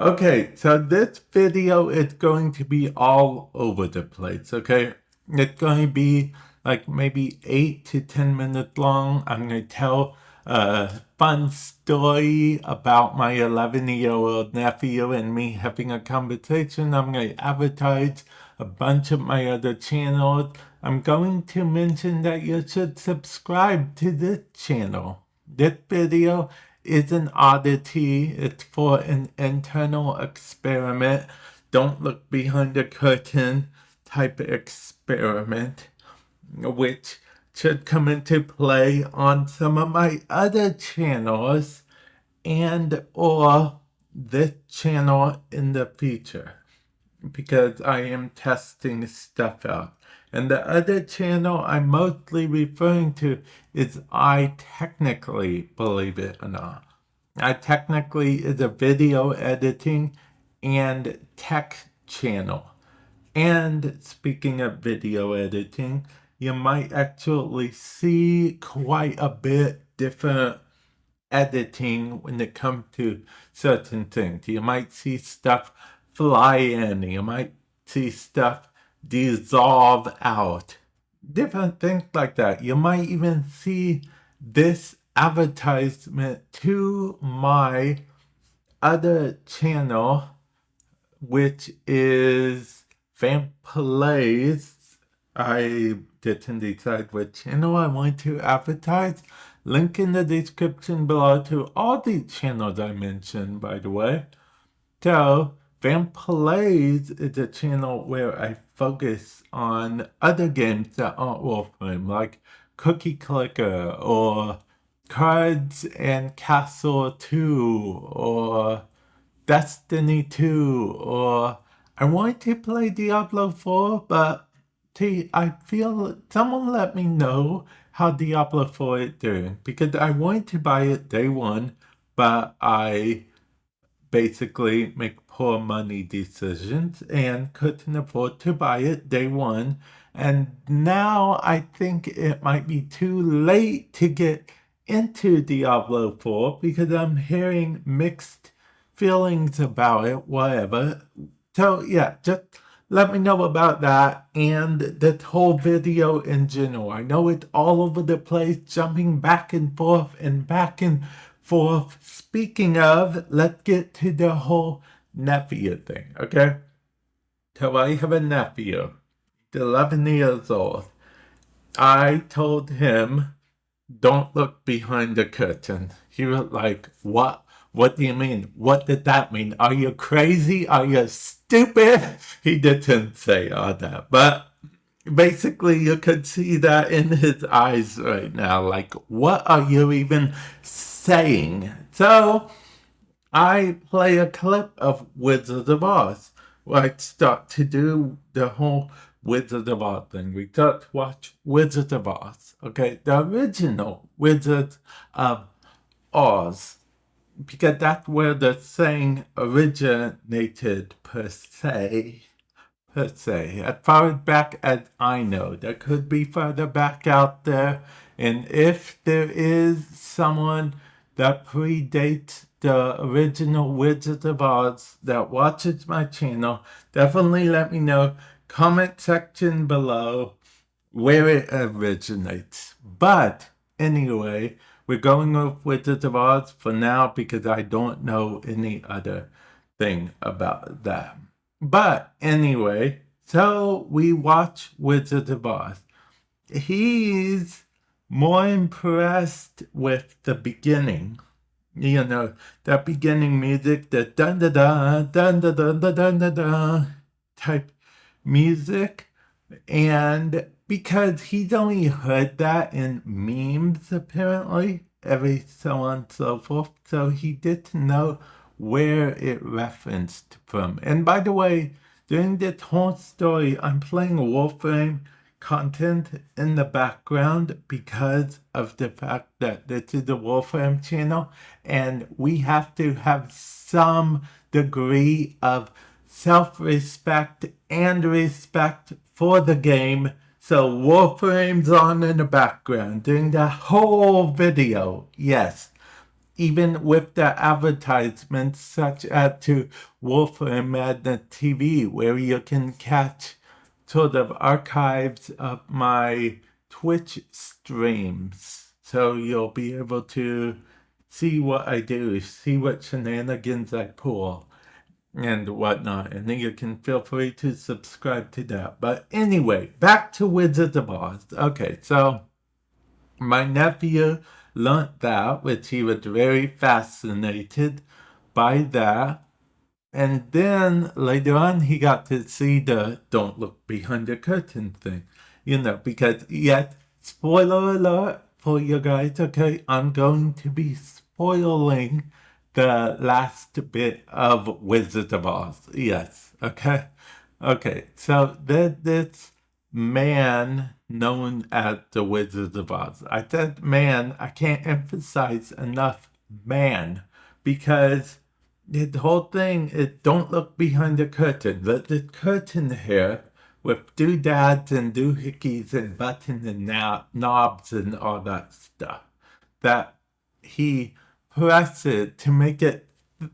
Okay, so this video is going to be all over the place, okay? It's going to be like maybe 8 to 10 minutes long. I'm going to tell a fun story about my 11-year-old nephew and me having a conversation. I'm going to advertise a bunch of my other channels. I'm going to mention that you should subscribe to this channel. This video is an oddity. It's for an internal experiment. Don't look behind the curtain type experiment, which should come into play on some of my other channels and or this channel in the future, because I am testing stuff out. And the other channel I'm mostly referring to is iTechnically, believe it or not. iTechnically is a video editing and tech channel. And speaking of video editing, you might actually see quite a bit different editing when it comes to certain things. You might see stuff fly in, you might see stuff dissolve out, different things like that. You might even see this advertisement to my other channel, which is Vamp. I didn't decide what channel I want to advertise. Link in the description below to all the channels I mentioned, by the way. So, Vamp is a channel where I focus on other games that aren't Warframe, like Cookie Clicker, or Cards and Castle 2, or Destiny 2, or I want to play Diablo 4, but I feel someone let me know how Diablo 4 is doing, because I wanted to buy it day one, but I basically make poor money decisions and couldn't afford to buy it day one. And now I think it might be too late to get into Diablo 4 because I'm hearing mixed feelings about it, whatever. So yeah, just let me know about that and this whole video in general. I know it's all over the place, jumping back and forth and back and forth. Speaking of, let's get to the whole nephew thing, okay? So I have a nephew, 11 years old. I told him, don't look behind the curtain. He was like, what? What do you mean? What did that mean? Are you crazy? Are you stupid? He didn't say all that, but basically you could see that in his eyes right now. Like, what are you even saying? So I play a clip of Wizard of Oz, where I start to do the whole Wizard of Oz thing. We start to watch Wizard of Oz, okay? The original Wizard of Oz, because that's where the saying originated per se. As far as back as I know. There could be further back out there, and if there is someone that predates the original Wizard of Oz that watches my channel, definitely let me know. Comment section below where it originates. But anyway, we're going with Wizard of Oz for now because I don't know any other thing about that. But anyway, so we watch Wizard of Oz. He's more impressed with the beginning. You know, that beginning music, the dun da da dun da dun da dun da da type music. And because he's only heard that in memes, apparently, every so on and so forth, so he didn't know where it referenced from. And by the way, during this whole story, I'm playing Warframe content in the background because of the fact that this is a Warframe channel, and we have to have some degree of self-respect and respect for the game. So Warframe's on in the background during the whole video. Yes, even with the advertisements such as to Warframe Madness TV, where you can catch sort of archives of my Twitch streams. So you'll be able to see what I do, see what shenanigans I pull, and whatnot. And then you can feel free to subscribe to that. But anyway, back to Wizards of Oz. Okay, so my nephew learned that, which he was very fascinated by that. And then later on, he got to see the don't look behind the curtain thing, because yet, spoiler alert for you guys, okay, I'm going to be spoiling the last bit of Wizard of Oz. Yes, okay? Okay, so this man known as the Wizard of Oz. I said man, I can't emphasize enough man, because the whole thing is don't look behind the curtain. The curtain here with doodads and doohickeys and buttons and knobs and all that stuff that he presses to make it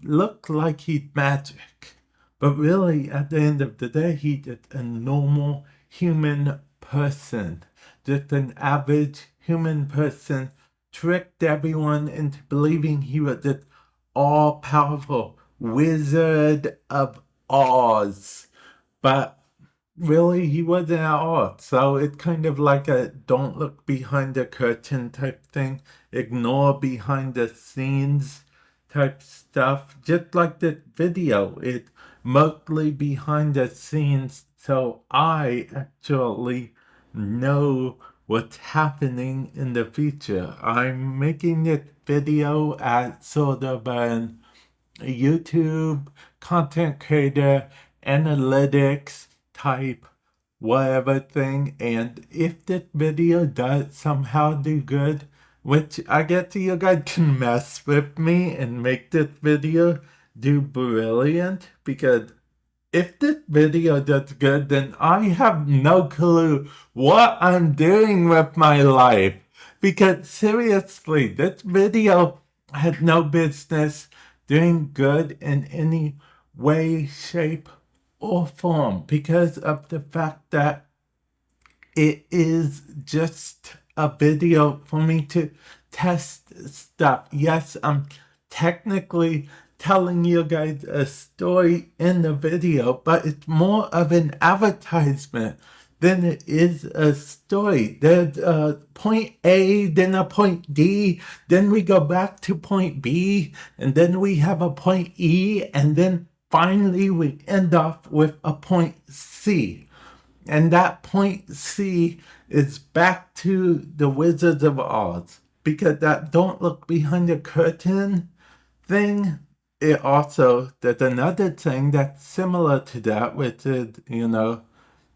look like he's magic. But really, at the end of the day, he's just a normal human person. Just an average human person tricked everyone into believing he was this all-powerful Wizard of Oz. But really, he wasn't at all. So it's kind of like a don't look behind the curtain type thing. Ignore behind the scenes type stuff. Just like this video, it's mostly behind the scenes. So I actually know what's happening in the future. I'm making this video as sort of an YouTube content creator, analytics type whatever thing, and if this video does somehow do good, which I guess you guys can mess with me and make this video do brilliant, because if this video does good, then I have no clue what I'm doing with my life. Because seriously, this video had no business doing good in any way, shape, or form, because of the fact that it is just a video for me to test stuff. Yes, I'm technically telling you guys a story in the video, but it's more of an advertisement than it is a story. There's a point A, then a point D, then we go back to point B, and then we have a point E, and then finally we end off with a point C. And that point C is back to the Wizards of Oz, because that don't look behind the curtain thing, it also, there's another thing that's similar to that, which is,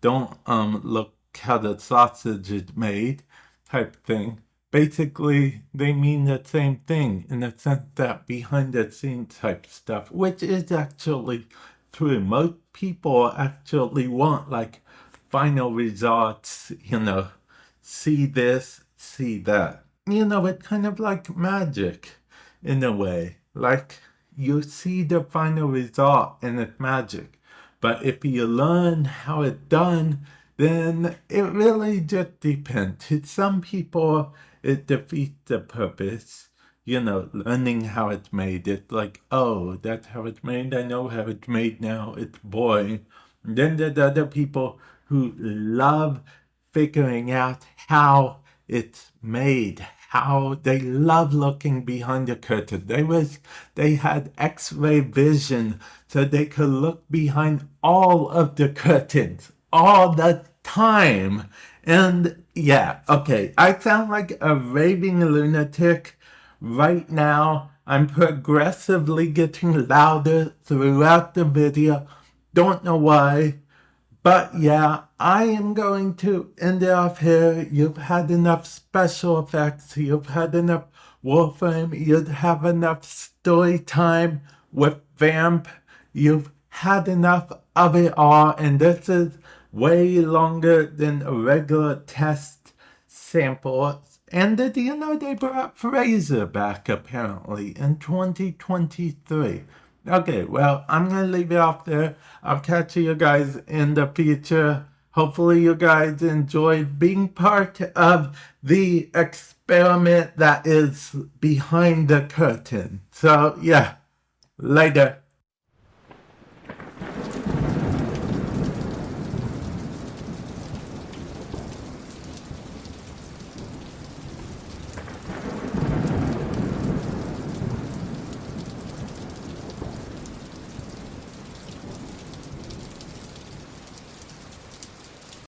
don't look how the sausage is made type thing. Basically, they mean the same thing in the sense that behind the scenes type stuff, which is actually true. Most people actually want like final results, see this, see that. It's kind of like magic in a way. Like, you see the final result and it's magic. But if you learn how it's done, then it really just depends. To some people, it defeats the purpose. Learning how it's made. It's like, oh, that's how it's made. I know how it's made now. It's boring. And then there's other people who love figuring out how it's made, how they love looking behind the curtain. They had X-ray vision, so they could look behind all of the curtains all the time. And yeah, okay, I sound like a raving lunatic right now. I'm progressively getting louder throughout the video. Don't know why. But yeah, I am going to end it off here. You've had enough special effects. You've had enough Warframe. You'd have enough story time with Vamp. You've had enough of it all. And this is way longer than a regular test sample. And did you know they brought Fraser back apparently in 2023? Okay, well, I'm going to leave it off there. I'll catch you guys in the future. Hopefully you guys enjoyed being part of the experiment that is behind the curtain. So, yeah, later.